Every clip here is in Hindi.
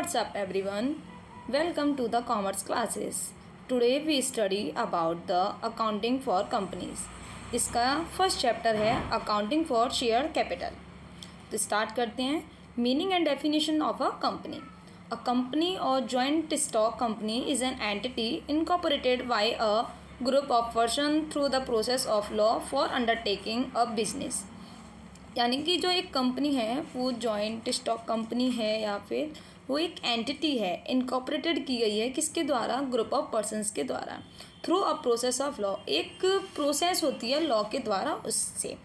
What's up everyone? Welcome to the commerce classes. Today we study about the accounting for companies. इसका फर्स्ट चैप्टर है अकाउंटिंग फॉर शेयर कैपिटल. तो स्टार्ट करते हैं. Meaning and definition of a company. A company or joint stock company is an entity incorporated by a group of persons through the process of law for undertaking a business. यानी कि जो एक कंपनी है वो जॉइंट स्टॉक कंपनी है या फिर वो एक एंटिटी है, इनकॉर्पोरेटेड की गई है किसके द्वारा? ग्रुप ऑफ पर्सन्स के द्वारा. Through a process of law, एक प्रोसेस होती है लॉ के द्वारा उससे.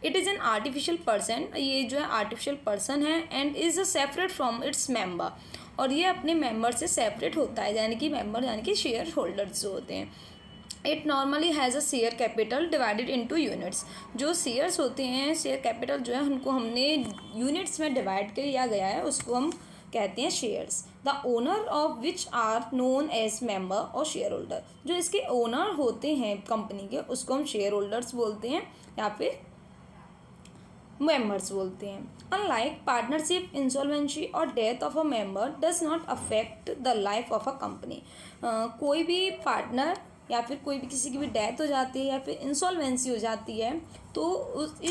It is an artificial person, ये जो है आर्टिफिशियल पर्सन है and is separate from its member, और ये अपने मेंबर से सेपरेट होता है, यानी कि मेंबर यानी कि शेयर होल्डर्स जो होते हैं. It normally has a share capital divided into units. जो शेयर्स होते हैं, शेयर कैपिटल जो है उनको हमने यूनिट्स में डिवाइड किया गया है, उसको हम कहते हैं shares. The owner of which are known as member और शेयर होल्डर. जो इसके ओनर होते हैं कंपनी के उसको हम शेयर होल्डर्स बोलते हैं या फिर मेंबर्स बोलते हैं. अनलाइक पार्टनरशिप, इंसॉल्वेंसी और death of a member does not affect the life of a company. कोई भी पार्टनर या फिर कोई भी किसी की भी डेथ हो जाती है या फिर इंसॉल्वेंसी हो जाती है तो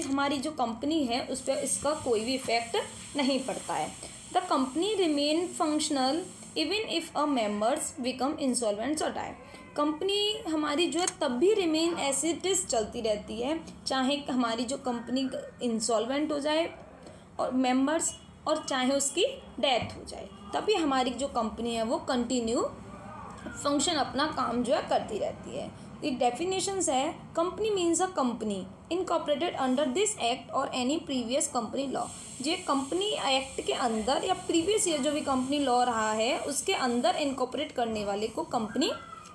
हमारी जो कंपनी है उस पर इसका कोई भी इफेक्ट नहीं पड़ता है. The company remain functional even if a members become insolvents और डाई. कंपनी हमारी जो है तब भी रिमेन एज इट इज़ चलती रहती है, चाहे हमारी जो कंपनी इंसॉल्वेंट हो जाए और मेंबर्स, और चाहे उसकी डेथ हो जाए, तभी हमारी जो कंपनी है वो कंटिन्यू फंक्शन अपना काम जो है करती रहती है. द डेफिनेशंस है company means a company incorporated under this act और एनी प्रीवियस कंपनी लॉ. जो कंपनी एक्ट के अंदर या प्रीवियस ईयर जो भी कंपनी लॉ रहा है उसके अंदर इनकॉर्पोरेट करने वाले को कंपनी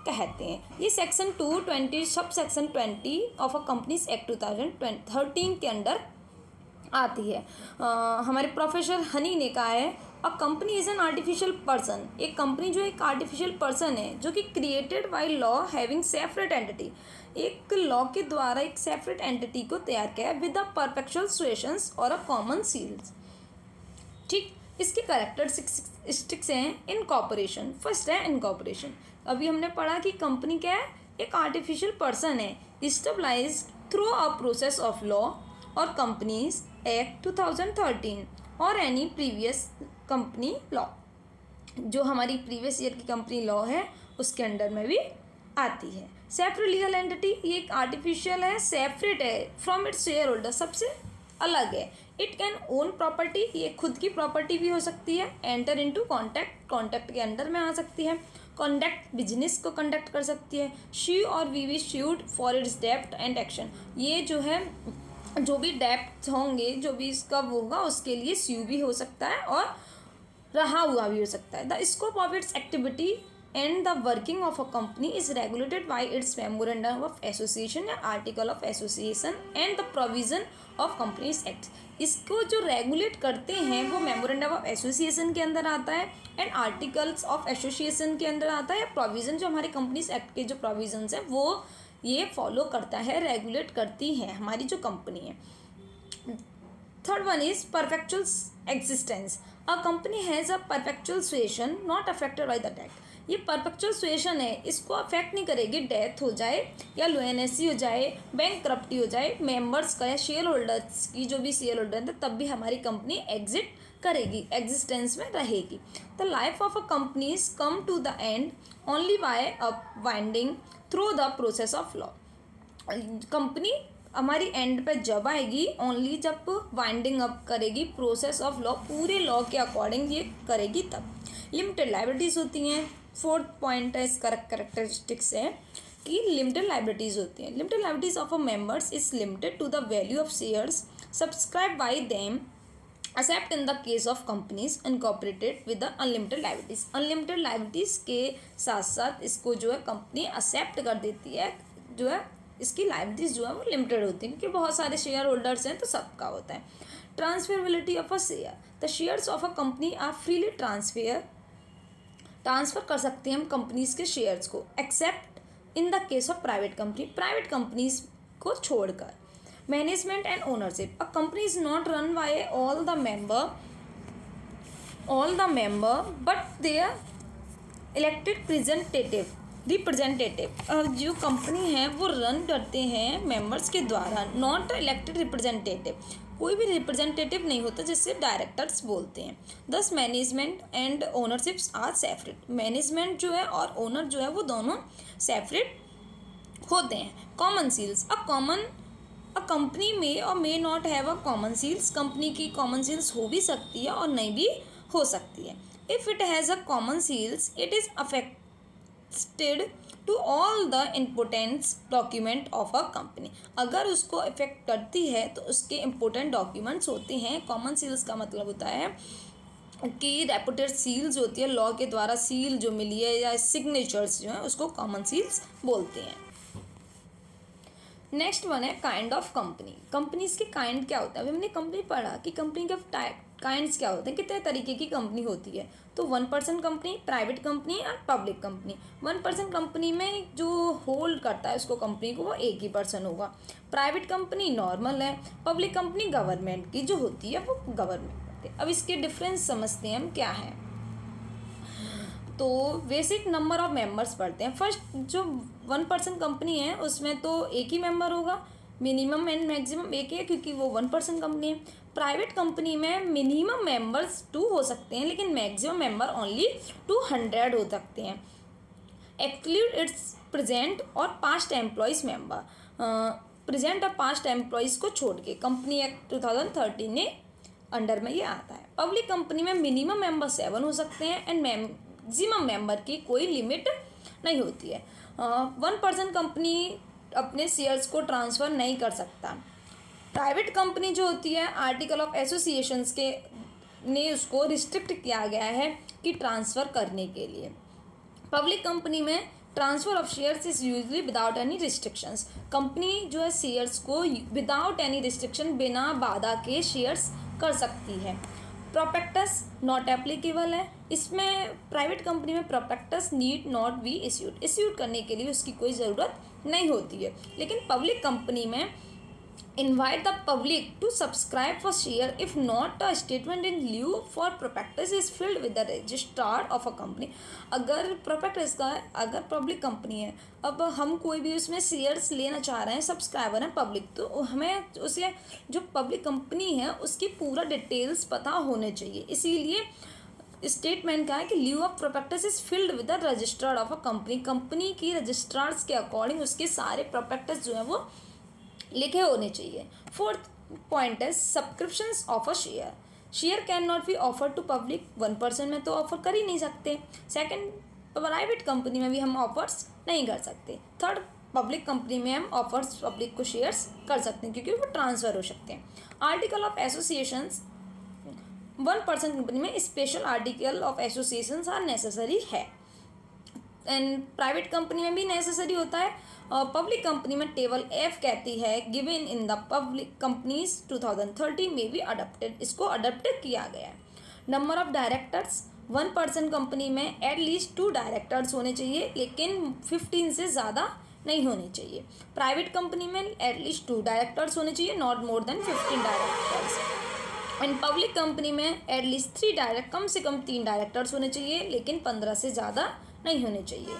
कहते हैं. ये section 220 sub section 20 of a companies act 2013 के अंदर आती है. हमारे प्रोफेसर हनी ने कहा है a company is an artificial person. एक कंपनी जो एक आर्टिफिशियल पर्सन है जो कि created by law having separate entity. एक लॉ के द्वारा एक सेपरेट एंटिटी को तैयार किया है विद द परपेचुअल सुएशंस और अ कॉमन सील्स. ठीक, इसके कैरेक्टरिस्टिक्स हैं. इनकॉर्पोरेशन, फर्स्ट है इनकॉर्पोरेशन. अभी हमने पढ़ा कि कंपनी क्या है? एक आर्टिफिशियल पर्सन है, established through a process of law और कंपनीज एक्ट 2013 और एनी प्रीवियस कंपनी लॉ. जो हमारी प्रीवियस ईयर की कंपनी लॉ है उसके अंडर में भी आती है. सेपरेट लीगल एंटिटी, ये एक आर्टिफिशियल है, सेपरेट है फ्रॉम इट्स शेयर होल्डर, सबसे अलग है. इट कैन ओन प्रॉपर्टी, ये खुद की प्रॉपर्टी भी हो सकती है. एंटर इनटू कॉन्टैक्ट, कॉन्टैक्ट के अंडर में आ सकती है. कंडक्ट, बिजनेस को कंडक्ट कर सकती है. शी और be be sued for its डेप्ट एंड एक्शन. ये जो है जो भी डेप्ट होंगे, जो भी इसका वो होगा उसके लिए स्यू भी हो सकता है और रहा हुआ भी हो सकता है. The scope of its activity and the working of a company is regulated by its memorandum of association या article of association and the provision of companies act. इसको जो रेगुलेट करते हैं वो मेमोरेंडम ऑफ एसोसिएशन के अंदर आता है एंड आर्टिकल्स ऑफ एसोसिएशन के अंदर आता है. प्रोविज़न जो हमारे कंपनीज एक्ट के जो प्रोविजंस हैं वो ये फॉलो करता है, रेगुलेट करती है हमारी जो कंपनी है. Third one is perpetual existence. A company has a perpetual situation not affected by the death. ये परफेक्चुअल सिचुएशन है, इसको अफेक्ट नहीं करेगी. डेथ हो जाए या लुएनेसी हो जाए, बैंक करप्टी हो जाए, मेंबर्स का या शेयर होल्डर्स की जो भी शेयर होल्डर है तब भी हमारी कंपनी एग्जिट करेगी, एग्जिस्टेंस में रहेगी. The life of a companies come to the end only by a winding through the process of law. Company हमारी एंड पे जब आएगी ओनली जब वाइंडिंग अप करेगी प्रोसेस ऑफ लॉ, पूरे लॉ के अकॉर्डिंग ये करेगी तब. लिमिटेड लाइबिलिटीज़ होती हैं. फोर्थ पॉइंट है इसका कैरेक्टरिस्टिक्स है कि लिमिटेड लाइबिलिटीज़ होती हैं. Limited liabilities of a members is limited to the value of shares subscribe by them except in the case of companies incorporated with the unlimited liabilities. Unlimited liabilities के साथ साथ इसको जो है कंपनी एक्सेप्ट कर देती है, जो है इसकी लाइबिलिटीज़ जो है वो लिमिटेड होती हैं क्योंकि बहुत सारे शेयर होल्डर्स हैं तो सबका होता है. Transferability of a share. The shares of a company are freely transfer कर सकते हैं हम कंपनीज के शेयर्स को, except in the case of private company, private companies को छोड़कर. Management and ownership. A company is not run by all the member all the member but their elected representative. जो कंपनी है वो रन करते हैं मेंबर्स के द्वारा, नॉट इलेक्टेड रिप्रेजेंटेटिव। कोई भी रिप्रेजेंटेटिव नहीं होता जिससे डायरेक्टर्स बोलते हैं। Thus management and ownerships are separate. Management जो है और ओनर जो है वो दोनों सेपरेट होते हैं। Common seals, a company may or may not have a common seals. Company की कॉमन सील्स हो भी सकती है और नहीं भी हो सकती है। If it has a common seals it is affected to all the importants document of a company. अगर उसको इफेक्ट करती है तो उसके इम्पोर्टेंट डॉक्यूमेंट्स होते हैं। कॉमन सील्स का मतलब होता है कि रेपुटेड सील्स होती है, लॉ के द्वारा सील जो मिली है या सिग्नेचर्स जो हैं उसको कॉमन सील्स बोलते हैं। नेक्स्ट वन है काइंड ऑफ कंपनी। कंपनीज के काइंड क्या होता है? अभी हमने कंपनी पढ़ा कि कंपनी के काइंड्स क्या होते हैं, कितने तरीके की कंपनी होती है। तो 1% कंपनी, प्राइवेट कंपनी और पब्लिक कंपनी। 1% कंपनी में जो होल्ड करता है उसको कंपनी को वो एक ही पर्सन होगा। प्राइवेट कंपनी नॉर्मल है। पब्लिक कंपनी गवर्नमेंट की जो होती है वो गवर्नमेंट करती है। अब इसके डिफरेंस समझते हैं हम क्या है। तो बेसिक नंबर ऑफ मेंबर्स पढ़ते हैं। फर्स्ट जो 1% कंपनी है उसमें तो एक ही मेंबर होगा, मिनिमम एंड मैक्सिमम एक ही है क्योंकि वो 1% कंपनी है। प्राइवेट कंपनी में मिनिमम मेंबर्स 2 हो सकते हैं लेकिन मैक्सिमम मेंबर ओनली 200 हो सकते हैं। एक्सक्लूड इट्स प्रेजेंट और पास्ट एम्प्लॉयज मेंबर। प्रेजेंट और पास्ट एम्प्लॉयज़ को छोड़ के कंपनी एक्ट 2013 ने अंडर में ये आता है। पब्लिक कंपनी में मिनिमम मेंबर 7 हो सकते हैं एंड मैक्सिमम मेंबर की कोई लिमिट नहीं होती है। 1% कंपनी अपने शेयर्स को ट्रांसफ़र नहीं कर सकता। प्राइवेट कंपनी जो होती है आर्टिकल ऑफ एसोसिएशंस के ने उसको रिस्ट्रिक्ट किया गया है कि ट्रांसफ़र करने के लिए। पब्लिक कंपनी में transfer of shares is usually without any restrictions. Company जो है शेयर्स को विदाउट एनी रिस्ट्रिक्शन बिना बाधा के शेयर्स कर सकती है। प्रोस्पेक्टस नॉट एप्लीकेबल है। इसमें प्राइवेट कंपनी में prospectus need not be issued करने के लिए उसकी कोई ज़रूरत नहीं होती है। लेकिन पब्लिक कंपनी में invite the public to subscribe for share if not a statement in lieu for prospectus is filled with the registrar of a company। अगर prospectus का अगर पब्लिक कंपनी है, अब हम कोई भी उसमें शेयर्स लेना चाह रहे हैं, सब्सक्राइबर हैं पब्लिक, तो हमें उसे जो पब्लिक कंपनी है उसकी पूरा डिटेल्स पता होने चाहिए। इसीलिए स्टेटमेंट का है कि lieu of prospectus is filled with the registered of a company. Company की रजिस्ट्रार्स के अकॉर्डिंग उसके सारे प्रोस्पेक्टस जो है वो लिखे होने चाहिए। फोर्थ पॉइंट है subscriptions of a share can not be offer to public. 1% में तो ऑफर कर ही नहीं सकते। सेकंड, प्राइवेट कंपनी में भी हम ऑफर्स नहीं कर सकते। थर्ड, पब्लिक कंपनी में हम ऑफर्स पब्लिक को शेयर्स कर सकते हैं क्योंकि वो ट्रांसफ़र हो सकते हैं। आर्टिकल ऑफ एसोसिएशंस 1% कंपनी में special article of associations are necessary है एंड प्राइवेट कंपनी में भी नेसेसरी होता है। पब्लिक कंपनी में टेबल F कहती है given in the public companies 2030 में भी अडॉप्टेड, इसको अडॉप्ट किया गया है। नंबर ऑफ डायरेक्टर्स 1% कंपनी में एटलीस्ट 2 डायरेक्टर्स होने चाहिए लेकिन 15 से ज़्यादा नहीं होने चाहिए। प्राइवेट कंपनी में एटलीस्ट 2 डायरेक्टर्स होने चाहिए, not more than 15 directors. And public company में एटलीस्ट 3 कम से कम 3 डायरेक्टर्स होने चाहिए लेकिन 15 से ज़्यादा नहीं होने चाहिए।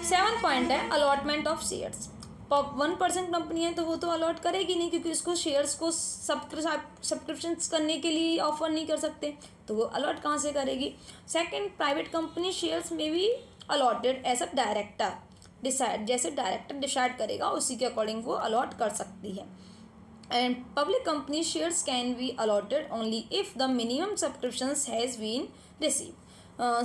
7 पॉइंट है अलॉटमेंट ऑफ शेयर्स। 1% कंपनी है तो वो तो अलॉट करेगी नहीं क्योंकि उसको शेयर्स को सब्सक्रिप्शंस करने के लिए ऑफर नहीं कर सकते, तो वो अलॉट कहाँ से करेगी। सेकंड, प्राइवेट कंपनी शेयर्स में भी allotted as a director decide, जैसे डायरेक्टर डिसाइड करेगा उसी के अकॉर्डिंग वो अलॉट कर सकती है। And public company shares can be allotted only if the minimum subscriptions has been receive.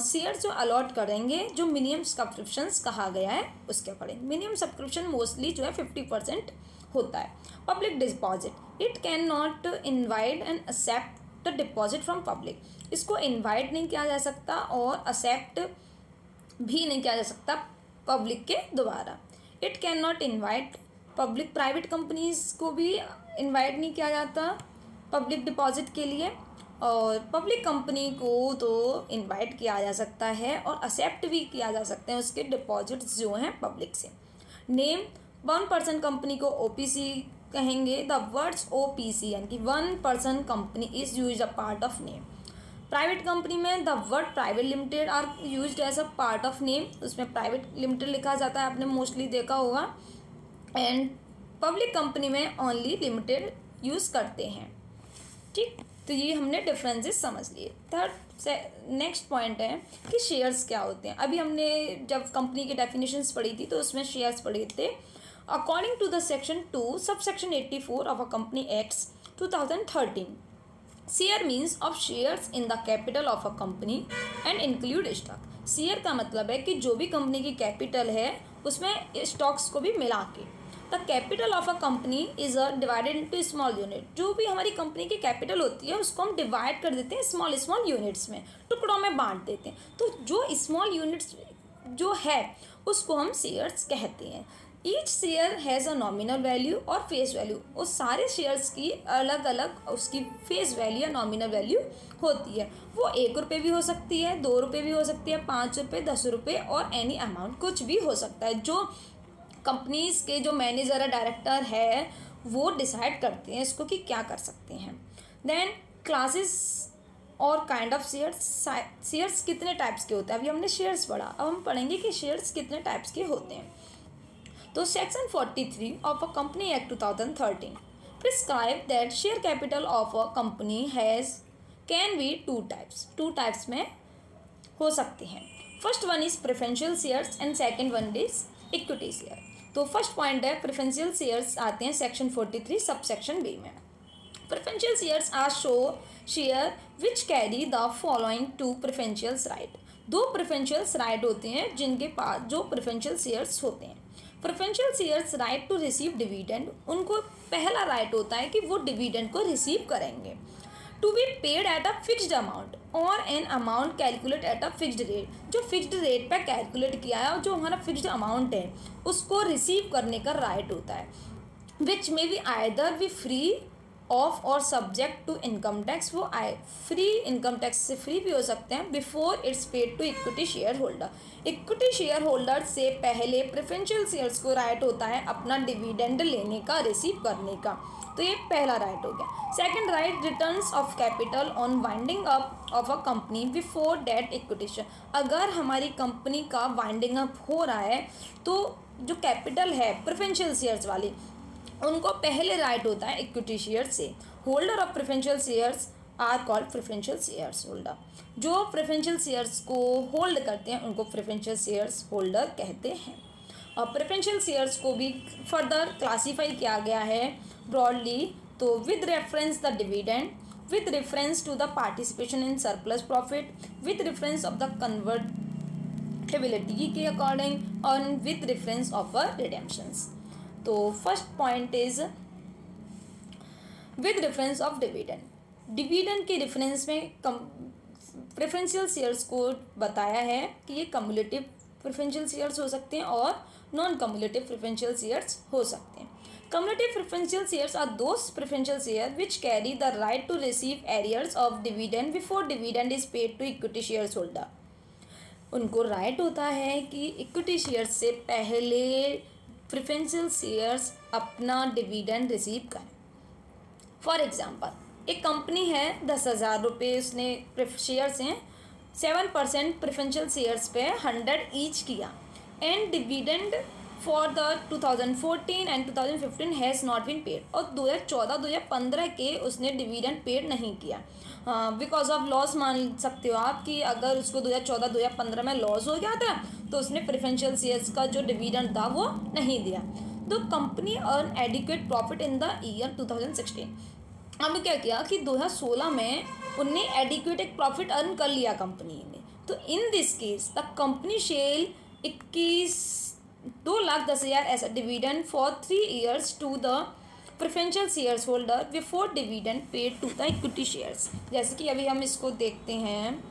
Share जो अलॉट करेंगे जो मिनिमम सब्सक्रिप्शंस कहा गया है उसके अकॉर्डिंग। मिनिमम सब्सक्रिप्शन मोस्टली जो है 50% होता है। Public deposit, it can not invite and accept the deposit from public. इसको इन्वाइट नहीं किया जा सकता और एक्सेप्ट भी नहीं किया जा सकता पब्लिक के द्वारा। It can not invite public, private companies को भी इन्वाइट नहीं किया जाता पब्लिक डिपॉजिट के लिए, और पब्लिक कंपनी को तो इनवाइट किया जा सकता है और एक्सेप्ट भी किया जा सकते हैं उसके डिपॉजिट्स जो हैं पब्लिक से। नेम 1% कंपनी को ओपीसी कहेंगे। द वर्ड्स ओपीसी यानी कि 1% company is use a part of name. Private company में the word private limited are used as a part of name, उसमें प्राइवेट लिमिटेड लिखा जाता है, आपने मोस्टली देखा होगा। एंड पब्लिक कंपनी में ओनली लिमिटेड यूज़ करते हैं। ठीक, तो ये हमने डिफरेंसेस समझ लिए। थर्ड से नेक्स्ट पॉइंट है कि शेयर्स क्या होते हैं। अभी हमने जब कंपनी की डेफिनेशंस पढ़ी थी तो उसमें शेयर्स पढ़े थे। According to the section 2 sub section 84 of a company acts 2013, share means of shares in the capital of a company and include stock. Share का मतलब है कि जो भी कंपनी की कैपिटल है उसमें स्टॉक्स को भी मिला के। The capital of a company is divided into small unit. जो भी हमारी कंपनी की कैपिटल होती है उसको हम डिवाइड कर देते हैं स्मॉल स्मॉल यूनिट्स में, टुकड़ों में बांट देते हैं। तो जो स्मॉल यूनिट्स जो है उसको हम शेयर्स कहते हैं। Each share has a nominal value और फेस वैल्यू। उस सारे शेयर्स की अलग अलग उसकी फेस वैल्यू या नॉमिनल वैल्यू होती है। वो 1 रुपये भी हो सकती है, 2 रुपये भी हो सकती है, 5 रुपये, 10 रुपये और एनी अमाउंट कुछ भी हो सकता है। जो कंपनीज के जो मैनेजर है, डायरेक्टर है, वो डिसाइड करते हैं इसको कि क्या कर सकते हैं। देन क्लासेस और काइंड ऑफ शेयर्स। शेयर्स कितने टाइप्स के होते हैं, अभी हमने शेयर्स पढ़ा, अब हम पढ़ेंगे कि शेयर्स कितने टाइप्स के होते हैं। तो section 43 of a company act 2013 prescribe that share capital of a company has can be two types में हो सकते हैं। First one is preferential shares and second one is equity share. तो फर्स्ट पॉइंट है प्रेफरेंशियल शेयर्स आते हैं सेक्शन 43 सब सेक्शन बी में। Preferential shares are show share which carry the following two preferential right. 2 preferential right होते हैं जिनके पास जो प्रेफरेंशियल शेयर्स होते हैं। Preferential shares right to receive dividend, उनको पहला राइट होता है कि वो डिविडेंड को रिसीव करेंगे। To be paid at a fixed amount और an amount calculate at a fixed rate, जो फिक्स्ड रेट पर कैलकुलेट किया है और जो हमारा फिक्स्ड अमाउंट है उसको रिसीव करने का राइट होता है। Which may be either be free of or subject to income tax, वो फ्री इनकम टैक्स से फ्री भी हो सकते हैं before it's paid to equity share holder. Equity share holder से पहले प्रेफरेंशियल शेयर्स को राइट होता है अपना डिविडेंड लेने का, रिसीव करने का। तो ये पहला राइट हो गया। Second right returns of capital on winding up of a company before debt equity share. अगर हमारी कंपनी का वाइंडिंग अप हो रहा है तो जो कैपिटल है प्रेफरेंशियल शेयर्स वाली उनको पहले राइट होता है इक्विटी शेयर से। Holder of preferential shares are called preferential shares holder. जो प्रेफरेंशियल शेयर्स को होल्ड करते हैं उनको प्रेफरेंशियल शेयर्स होल्डर कहते हैं। और प्रेफरेंशियल शेयर्स को भी फर्दर क्लासीफाई किया गया है ब्रॉडली, तो with reference the dividend, with reference to the participation in surplus profit, with reference of the convertibility के according and with reference of a redemptions। तो first point is with reference of dividend. Dividend के रेफरेंस में प्रेफरेंशियल शेयर्स को बताया है कि ये कम्युलेटिव प्रेफरेंशियल शेयर्स हो सकते हैं और नॉन कम्युलेटिव प्रेफरेंशियल शेयर्स हो सकते हैं। Cumulative preferential shares are those preferential shares which carry the right to receive arrears of dividend before dividend is paid to equity shareholder। उनको राइट होता है कि इक्विटी शेयर्स से पहले प्रेफरेंशियल शेयर्स अपना डिविडेंड रिसीव करें। फॉर एग्जांपल एक कंपनी है, 10,000 रुपये उसने शेयर्स हैं, 7% प्रेफरेंशियल शेयर्स पे 100 ईच किया and dividend for the 2014 and 2015 has not been paid. और 2014-2015 के उसने डिविडेंड पेड नहीं किया बिकॉज ऑफ लॉस। मान सकते हो आप कि अगर उसको 2014-2015 में लॉस हो गया था तो उसने प्रेफरेंशियल शेयर्स का जो डिविडेंड था वो नहीं दिया। तो company earn adequate profit in the year 2016। हमने क्या किया कि 2016 में उनने एडिक्वेट एक प्रॉफिट अर्न कर लिया कंपनी ने। तो in this case the company shall 2,10,000 as a dividend for 3 years to the preferential shares holder before dividend paid to the equity shares. जैसे कि अभी हम इसको देखते हैं,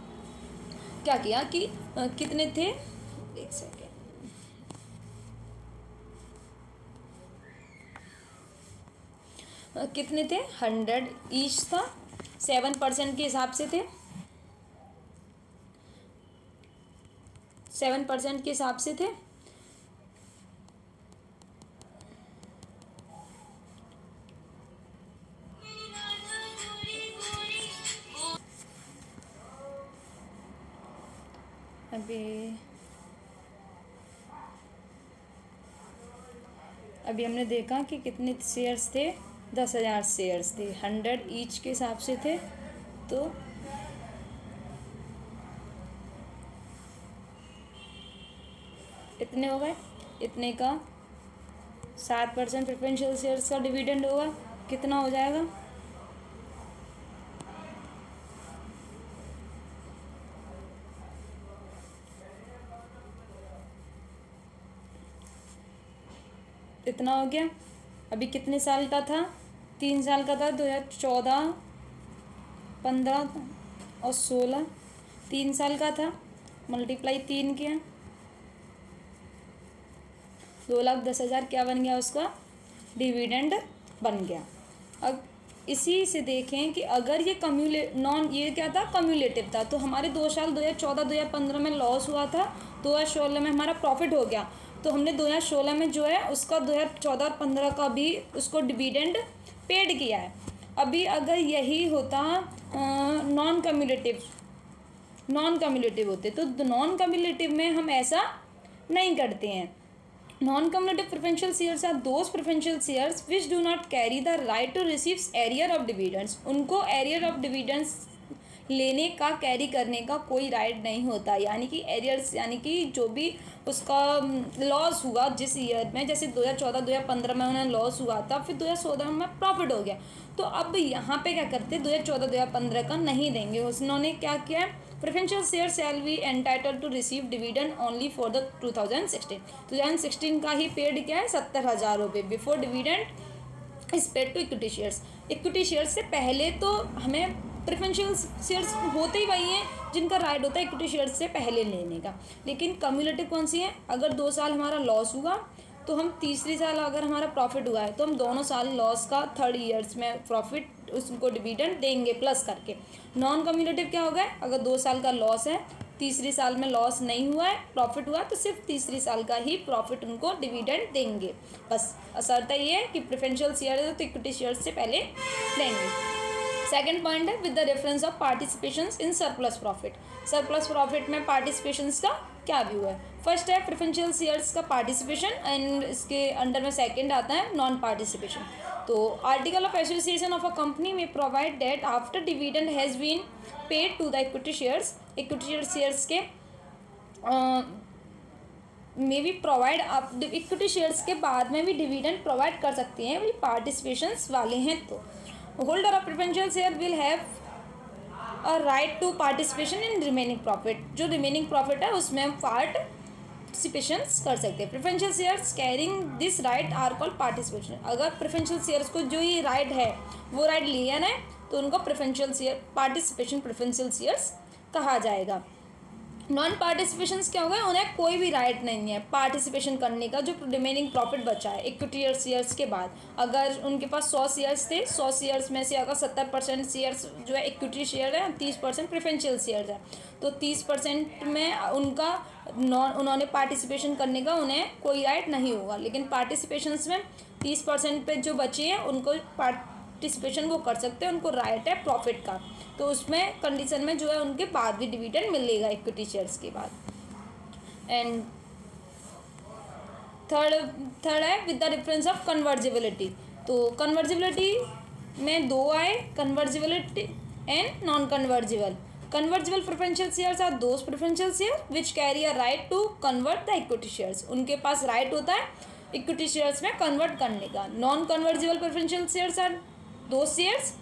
क्या किया कि कितने थे, एक सेकेंड, कितने थे, 100 ईच था, 7% के हिसाब से थे, 7% के हिसाब से थे। अभी हमने देखा कि कितने शेयर्स थे, 10,000 शेयर्स थे, 100 ईच के हिसाब से थे। तो इतने हो गए, इतने का 7% प्रेफरेंशियल शेयर्स का डिविडेंड होगा, कितना हो जाएगा? इतना हो गया। अभी कितने साल का था? 3 साल का था, 2014, 15 और 16, 3 साल का था। मल्टीप्लाई 3 किया, 2,10,000 क्या बन गया? उसका डिविडेंड बन गया। अब इसी से देखें कि अगर ये ये क्या था? कम्युलेटिव था। तो हमारे 2 साल 2014 2015 में लॉस हुआ था, 2016 में हमारा प्रॉफिट हो गया। तो हमने 2016 में जो है उसका 2014 और 15 का भी उसको डिविडेंड पेड किया है। अभी अगर यही होता नॉन कम्युलेटिव होते, तो नॉन कम्युलेटिव में हम ऐसा नहीं करते हैं। Non cumulative preferential shares are those preferential shares which do not carry the right to receive arrear of dividends. उनको एरियर ऑफ डिविडेंड्स लेने का, कैरी करने का कोई राइट नहीं होता। यानी कि एरियर्स यानी कि जो भी उसका लॉस हुआ जिस ईयर में, जैसे 2014 2015 में उन्हें लॉस हुआ था, फिर 2016 में प्रॉफिट हो गया। तो अब यहाँ पे क्या करते, 2014 2015 का नहीं देंगे। उन्होंने क्या किया है? Preferential share shall be entitled to receive dividend only for the 2016 का ही पेड क्या है? 70,000 रुपये before dividend is paid to equity shares. Equity shares से पहले तो हमें प्रेफरेंशियल शेयर्स होते ही वही हैं जिनका राइट होता है इक्विटी शेयर्स से पहले लेने का। लेकिन कम्युलेटिव कौन सी है? अगर 2 साल हमारा लॉस हुआ तो हम तीसरी साल अगर हमारा प्रॉफिट हुआ है तो हम दोनों साल लॉस का 3rd ईयर्स में प्रॉफिट उसको डिविडेंड देंगे प्लस करके। नॉन कम्युलेटिव क्या होगा? अगर 2 साल का लॉस है, तीसरी साल में लॉस नहीं हुआ है, प्रॉफिट हुआ, तो सिर्फ तीसरी साल का ही प्रॉफिट उनको डिविडेंड देंगे। बस शर्त ये है कि प्रेफरेंशियल शेयर है तो इक्विटी शेयर से पहले लेंगे। सेकंड पॉइंट है with the reference of participations in surplus profit. Surplus profit में पार्टिसिपेशंस का क्या व्यू है? फर्स्ट है प्रेफरेंशियल शेयर्स का पार्टिसिपेशन एंड इसके अंडर में सेकंड आता है नॉन पार्टिसिपेशन। तो article of association of a company में provide that after dividend has been paid to the equity shares के में भी प्रोवाइड आप इक्विटी शेयर्स के बाद में भी डिविडेंड प्रोवाइड कर सकते हैं भी पार्टिसिपेशंस वाले हैं। तो holder of preferential share will have a right to participation in remaining profit. जो रिमेनिंग प्रॉफिट है उसमें हम पार्टिसिपेशंस कर सकते हैं। Preferential shares carrying this right are called participation. अगर प्रेफरेंशियल शेयर्स को जो ये राइट है वो राइट लिया ना तो उनको preferential share participation preferential shares कहा जाएगा। नॉन पार्टिसिपेशंस क्या हो गए? उन्हें कोई भी राइट नहीं है पार्टिसिपेशन करने का जो रिमेनिंग प्रॉफिट बचा है इक्विटी शेयर्स के बाद। अगर उनके पास 100 शेयर्स थे, 100 शेयर्स में से अगर 70% शेयर्स जो है इक्विटी शेयर है, 30% प्रेफरेंशियल शेयर्स है, तो 30% में उनका उन्होंने पार्टिसिपेशन करने का उन्हें कोई राइट नहीं होगा। लेकिन पार्टिसिपेशंस में 30% पे जो बचे हैं उनको पार्टिसिपेशन वो कर सकते हैं, उनको राइट है प्रॉफिट का। तो उसमें कंडीशन में जो है उनके बाद भी डिविडेंड मिलेगा इक्विटी शेयर्स के बाद। एंड थर्ड है with the difference of convertibility. तो कन्वर्जिबिलिटी में 2 आए, convertibility and non convertible. Convertible preferential shares are those preferential share which carry a right to convert the equity shares. उनके पास राइट होता है इक्विटी शेयर्स में कन्वर्ट करने का। Non convertible preferential shares are those shares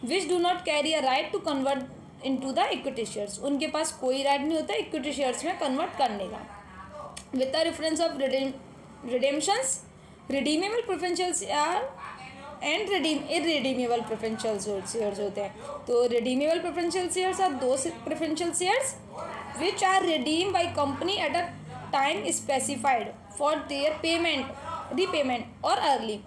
which do not carry a right to convert into the equity shares. उनके पास कोई राइट नहीं होता इक्विटी शेयर्स में कन्वर्ट करने का। With the reference of redemptions, redeemable preferential share and irredeemable preferential shares होते हैं। तो redeemable preferential shares are those preferential shares which are redeem by company at a time specified for their repayment और अर्ली।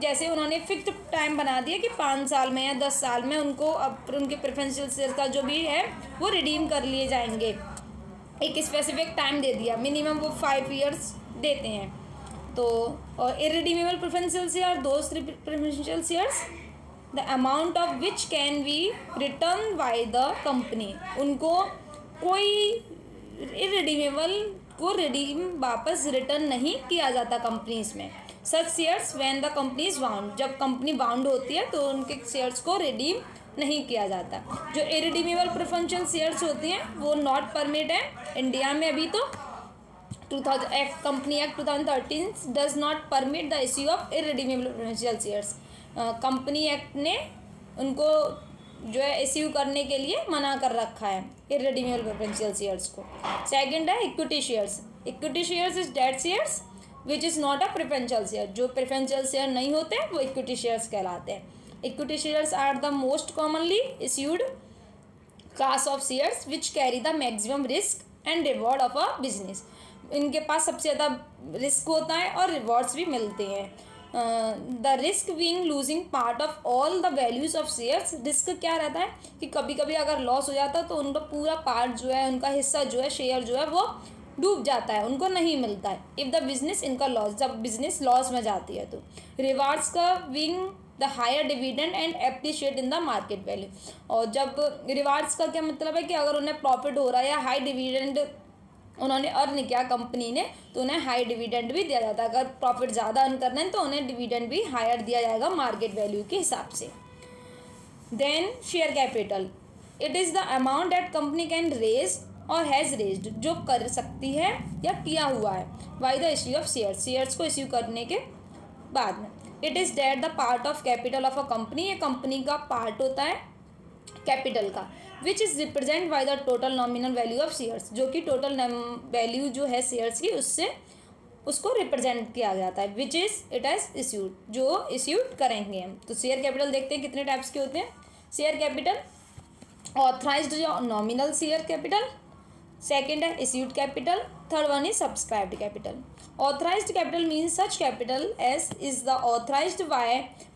जैसे उन्होंने फिक्स्ड टाइम बना दिया कि 5 साल में या 10 साल में उनको अब उनके प्रेफरेंशियल शेयर का जो भी है वो रिडीम कर लिए जाएंगे। एक स्पेसिफिक टाइम दे दिया, मिनिमम वो 5 ईयर्स देते हैं। तो irredeemable preferential share those preferential shares the amount of which can be return bye the company. उनको कोई इरिडीमेबल को रिडीम वापस रिटर्न नहीं किया जाता कंपनीज में। Such shares when the company is bound, जब कंपनी बाउंड होती है तो उनके शेयर्स को रिडीम नहीं किया जाता। जो इरिडीमेबल प्रेफरेंशियल शेयर्स होती हैं वो नॉट परमिट है इंडिया में अभी तो। 2000 act company act 2013 does not permit the issue of irredeemable preferential shares. Company act ने उनको जो है इश्यू करने के लिए मना कर रखा है इरिडीमेबल प्रेफरेंशियल शेयर्स को। सेकंड है equity shares. Equity shares is that shares which is not a preferential share. जो प्रेफरेंशियल शेयर नहीं होते वो इक्विटी शेयर्स कहलाते हैं। Equity shares are the most commonly issued class of shares which carry the maximum risk and reward of a business. इनके पास सबसे ज़्यादा रिस्क होता है और रिवॉर्ड्स भी मिलते हैं। The risk being losing part of all the values of shares. Risk क्या रहता है कि कभी कभी अगर लॉस हो जाता है तो उनका पूरा पार्ट जो है, उनका हिस्सा जो है, शेयर जो है वो डूब जाता है, उनको नहीं मिलता है। इफ़ द बिजनेस इनका लॉस, जब बिजनेस लॉस में जाती है तो। रिवार्ड्स का being the higher dividend and appreciate in the market value. और जब रिवार्ड्स का क्या मतलब है कि अगर उन्हें प्रॉफिट हो रहा है या हाई डिविडेंड उन्होंने अर्न किया कंपनी ने तो उन्हें हाई डिविडेंड भी दिया जाता है। अगर प्रॉफिट ज़्यादा अर्न करना है तो उन्हें डिविडेंड भी हायर दिया जाएगा मार्केट वैल्यू के हिसाब से। Then share capital, it is the amount that company can raise or has raised, जो कर सकती है या किया हुआ है by the issue of shares, shares को इश्यू करने के बाद में। It is that the part of capital of a company, ये कंपनी का पार्ट होता है कैपिटल का। Which is represent by the total nominal value of shares, जो कि टोटल वैल्यू जो है शेयर्स की उससे उसको रिप्रेजेंट किया जाता है। Which is it has issued, जो इश्यूड करेंगे हम। तो शेयर कैपिटल देखते हैं कितने टाइप्स के होते हैं। शेयर कैपिटल ऑथराइज्ड जो नॉमिनल शेयर कैपिटल, सेकेंड है issued capital, third one is subscribed capital. Authorized capital means such capital as is the authorized by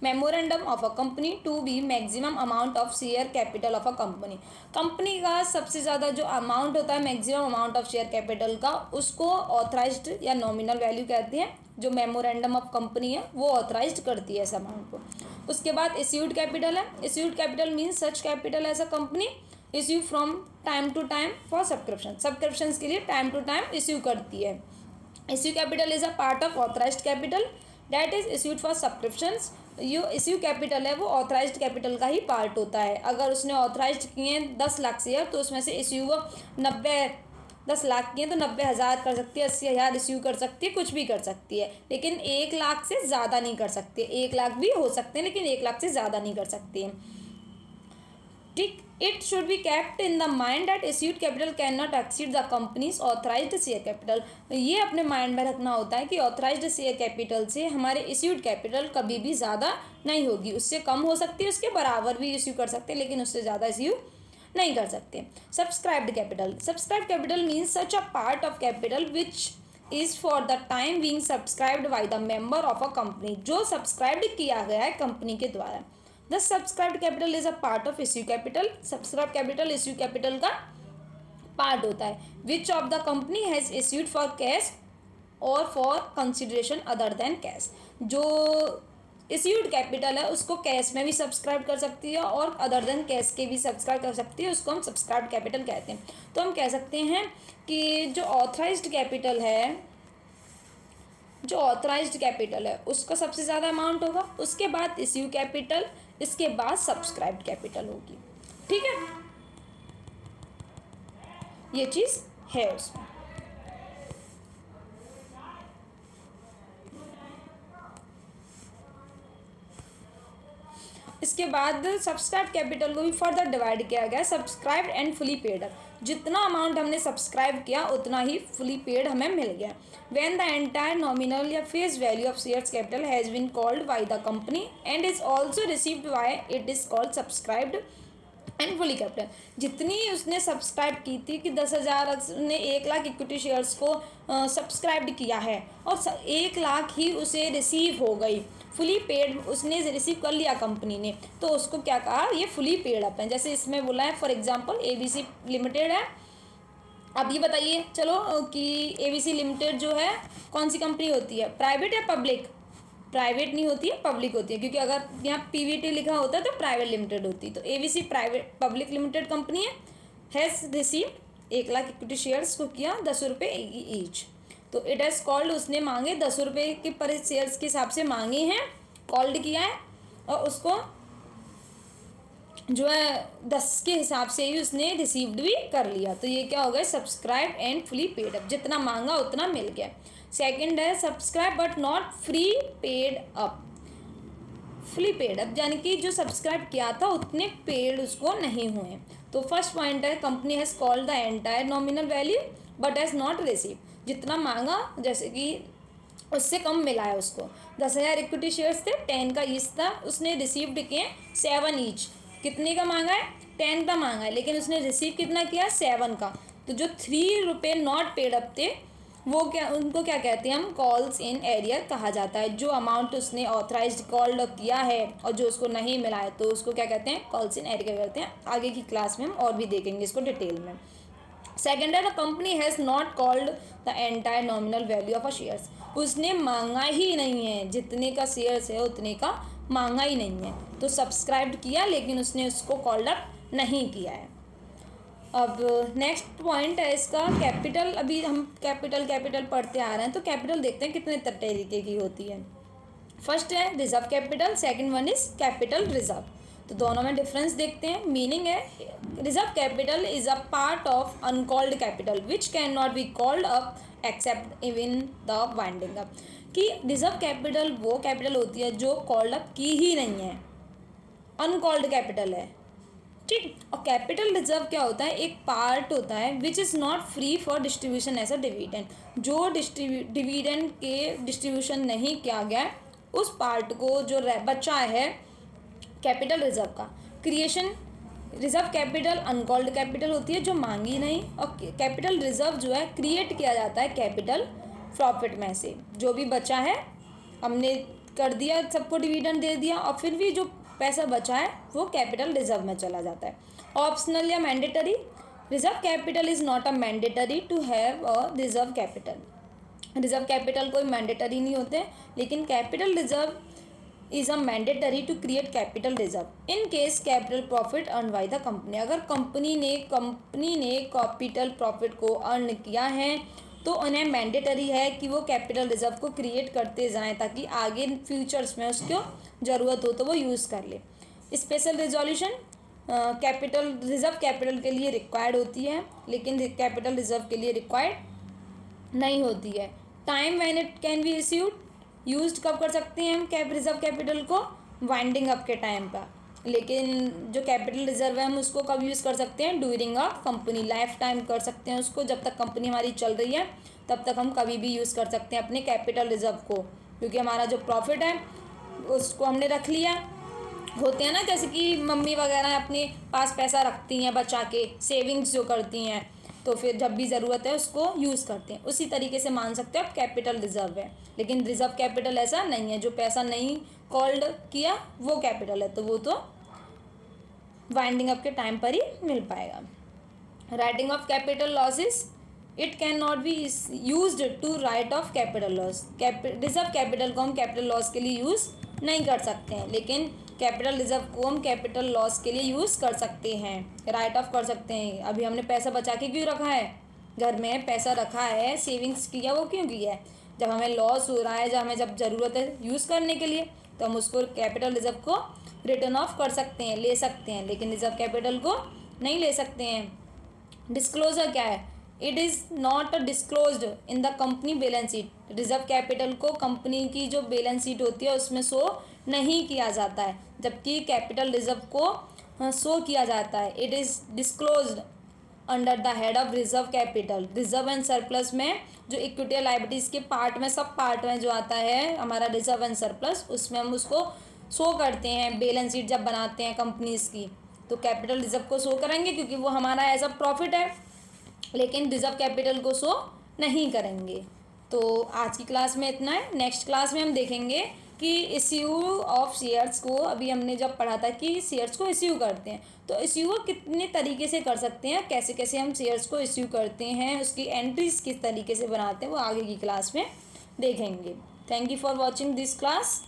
memorandum of a company to be maximum amount of share capital of a company। Company का सबसे ज़्यादा जो अमाउंट होता है maximum amount of share capital का, उसको ऑथराइज्ड या नॉमिनल वैल्यू कहते हैं। जो मेमोरेंडम ऑफ कंपनी है वो ऑथराइज्ड करती है इस अमाउंट को। उसके बाद इश्यूड कैपिटल है। Issued capital means such capital as a company issue from time to time for subscription, subscription के लिए टाइम टू टाइम इश्यू करती है। Issue capital is a part of authorised capital that is issued for subscriptions. जो इश्यू कैपिटल है वो ऑथराइज्ड कैपिटल का ही पार्ट होता है। अगर उसने ऑथराइज्ड किए 10 लाख शेयर तो उसमें से इश्यू वो 10 लाख किए तो 90,000 कर सकती है, 80,000 इश्यू कर सकती है, कुछ भी कर सकती है, लेकिन 1 लाख से ज़्यादा नहीं कर सकती। 1 लाख भी हो सकते हैं लेकिन 1 लाख से ज़्यादा नहीं कर सकती है। ठीक, it should be kept in the mind that issued capital can not exceed the companies authorised share capital. ये अपने माइंड में रखना होता है कि ऑथराइज्ड शेयर कैपिटल से हमारे इश्यूड कैपिटल कभी भी ज़्यादा नहीं होगी, उससे कम हो सकती है, उसके बराबर भी इश्यू कर सकते हैं लेकिन उससे ज़्यादा इश्यू नहीं कर सकते। Subscribed capital, subscribed capital means such a part of capital which is for the time being subscribed by the member of a company, जो सब्सक्राइब्ड किया गया है कंपनी के द्वारा। The subscribed capital is a part of issue capital, subscribed capital issue capital का पार्ट होता है। Which of the company has issued for cash और for consideration other than cash, जो इश्यूड कैपिटल है उसको कैश में भी सब्सक्राइब कर सकती है और अदर देन कैश के भी सब्सक्राइब कर सकती है, उसको हम सब्सक्राइब्ड कैपिटल कहते हैं। तो हम कह सकते हैं कि जो ऑथराइज्ड कैपिटल है, जो ऑथराइज्ड कैपिटल है उसका सबसे ज़्यादा अमाउंट होगा, उसके बाद इश्यू कैपिटल, इसके बाद सब्सक्राइब्ड कैपिटल होगी। ठीक है, ये चीज़ है उसमें। इसके बाद सब्सक्राइब कैपिटल को भी फर्दर डिवाइड किया गया, सब्सक्राइब्ड एंड फुली पेड। जितना अमाउंट हमने सब्सक्राइब किया उतना ही फुली पेड हमें मिल गया। व्हेन द एंटायर नॉमिनल या face value of shares capital has been called by the company and is also received by it is called subscribed and fully capital. जितनी उसने सब्सक्राइब की थी कि 10,000 ने 1 लाख इक्विटी शेयर्स को सब्सक्राइब किया है और 1 लाख ही उसे रिसीव हो गई, फुली पेड उसने रिसीव कर लिया कंपनी ने, तो उसको क्या कहा, ये फुली पेड अप है। जैसे इसमें बोला है फॉर एग्जांपल ABC लिमिटेड है। अब ये बताइए चलो कि ABC लिमिटेड जो है कौन सी कंपनी होती है, प्राइवेट या पब्लिक? प्राइवेट नहीं होती है, पब्लिक होती है, क्योंकि अगर यहाँ PVT लिखा होता है तो प्राइवेट लिमिटेड होती है। तो ABC private public limited company है, has received 1 lakh equity shares को किया 10 रुपये ईच। तो इट हैज़ कॉल्ड, उसने मांगे 10 रुपये के पर शेयर्स के हिसाब से मांगे हैं, कॉल्ड किया है, और उसको जो है 10 के हिसाब से ही उसने रिसीव्ड भी कर लिया। तो ये क्या हो गया, subscribe and fully paid up, जितना मांगा उतना मिल गया। सेकंड है subscribe but not free paid up. Fully paid up यानी कि जो सब्सक्राइब किया था उतने पेड उसको नहीं हुए। तो फर्स्ट पॉइंट है company has called the entire nominal value but has not receive, जितना मांगा जैसे कि उससे कम मिला है उसको। 10,000 इक्विटी शेयर्स थे, 10 का ईच था, उसने रिसीव्ड किए 7 ईच। कितने का मांगा है, 10 का मांगा है, लेकिन उसने रिसीव कितना किया, 7 का। तो जो 3 रुपये नॉट पेड अप थे वो क्या, उनको क्या कहते हैं हम, कॉल्स इन एरियर कहा जाता है। जो अमाउंट उसने ऑथराइज्ड कॉल्ड किया है और जो उसको नहीं मिला है तो उसको क्या कहते हैं, कॉल्स इन एरियर कहते हैं। आगे की क्लास में हम और भी देखेंगे इसको डिटेल में। सेकेंड है the company has not called the entire nominal value of a shares. उसने मांगा ही नहीं है, जितने का शेयर्स है उतने का मांगा ही नहीं है। तो सब्सक्राइब किया लेकिन उसने उसको कॉल्ड अप नहीं किया है। अब नेक्स्ट पॉइंट है इसका कैपिटल। अभी हम कैपिटल पढ़ते आ रहे हैं, तो कैपिटल देखते हैं कितने तरीके की होती है। फर्स्ट है reserve capital, second one is capital reserve. तो दोनों में डिफरेंस देखते हैं। मीनिंग है reserve capital is a part of uncalled capital which can not be called up except even the winding up. कि रिजर्व कैपिटल वो कैपिटल होती है जो कॉल्ड अप की ही नहीं है, अनकॉल्ड कैपिटल है, ठीक। और कैपिटल रिजर्व क्या होता है, एक पार्ट होता है which is not free for distribution as a dividend. जो डिविडेंड के डिस्ट्रीब्यूशन नहीं किया गया उस पार्ट को जो बचा है कैपिटल रिजर्व का। Creation reserve capital uncalled capital होती है जो मांगी नहीं, और कैपिटल रिजर्व जो है क्रिएट किया जाता है कैपिटल प्रॉफिट में से। जो भी बचा है हमने कर दिया, सबको डिविडेंड दे दिया, और फिर भी जो पैसा बचा है वो कैपिटल रिजर्व में चला जाता है। ऑप्शनल या mandatory, reserve capital is not a mandatory to have a reserve capital. Reserve capital कोई मैंडेटरी नहीं होते, लेकिन capital reserve is a mandatory to create capital reserve in case capital profit earn by the company. अगर कंपनी ने कैपिटल प्रॉफिट को अर्न किया है तो उन्हें मैंडेटरी है कि वो कैपिटल रिजर्व को क्रिएट करते जाएं ताकि आगे फ्यूचर्स में उसको ज़रूरत हो तो वो यूज़ कर ले। Special resolution capital reserve capital के लिए रिक्वायर्ड होती है, लेकिन कैपिटल रिजर्व के लिए रिक्वायर्ड नहीं होती है। Time when it can be issued, used कब कर सकते हैं हम रिजर्व कैपिटल को, वाइंडिंग अप के टाइम पर। लेकिन जो कैपिटल रिजर्व है हम उसको कब यूज़ कर सकते हैं, during a company life time कर सकते हैं उसको। जब तक कंपनी हमारी चल रही है तब तक हम कभी भी यूज़ कर सकते हैं अपने कैपिटल रिजर्व को, क्योंकि हमारा जो प्रॉफिट है उसको हमने रख लिया। होते हैं ना जैसे कि मम्मी वगैरह अपने पास पैसा रखती हैं बचा के, सेविंग्स जो करती हैं, तो फिर जब भी ज़रूरत है उसको यूज़ करते हैं। उसी तरीके से मान सकते हो आप कैपिटल रिजर्व है। लेकिन रिजर्व कैपिटल ऐसा नहीं है, जो पैसा नहीं कॉल्ड किया वो कैपिटल है, तो वो तो वाइंडिंग अप के टाइम पर ही मिल पाएगा। Writing off capital losses, it can not be used to write off capital loss. Reserve capital को हम कैपिटल लॉस के लिए यूज़ नहीं कर सकते हैं, लेकिन कैपिटल रिजर्व को हम कैपिटल लॉस के लिए यूज़ कर सकते हैं, राइट ऑफ कर सकते हैं। अभी हमने पैसा बचा के क्यों रखा है, घर में पैसा रखा है, सेविंग्स किया, वो क्यों किया है, जब हमें लॉस हो रहा है, जब ज़रूरत है यूज़ करने के लिए, तो हम उसको कैपिटल रिजर्व को रिटर्न ऑफ कर सकते हैं, ले सकते हैं, लेकिन रिजर्व कैपिटल को नहीं ले सकते हैं। डिस्क्लोजर क्या है, it is not disclosed in the company balance sheet. Reserve capital को कंपनी की जो बैलेंस शीट होती है उसमें शो नहीं किया जाता है, जबकि कैपिटल रिजर्व को शो किया जाता है। It is disclosed under the head of reserve capital. Reserve and surplus में जो इक्विटी और लायबिलिटीज़ के पार्ट में, सब पार्ट में जो आता है हमारा रिजर्व एंड सरप्लस, उसमें हम उसको शो करते हैं। बैलेंस शीट जब बनाते हैं कंपनीज़ की तो कैपिटल रिजर्व को शो करेंगे क्योंकि वो हमारा एज अ प्रॉफिट है, लेकिन रिजर्व कैपिटल को शो नहीं करेंगे। तो आज की क्लास में इतना है। नेक्स्ट क्लास में हम देखेंगे कि इश्यू ऑफ शेयर्स को, अभी हमने जब पढ़ा था कि शेयर्स को इश्यू करते हैं, तो इश्यू को कितने तरीके से कर सकते हैं, कैसे कैसे हम शेयर्स को इश्यू करते हैं, उसकी एंट्रीज किस तरीके से बनाते हैं, वो आगे की क्लास में देखेंगे। Thank you for watching this class.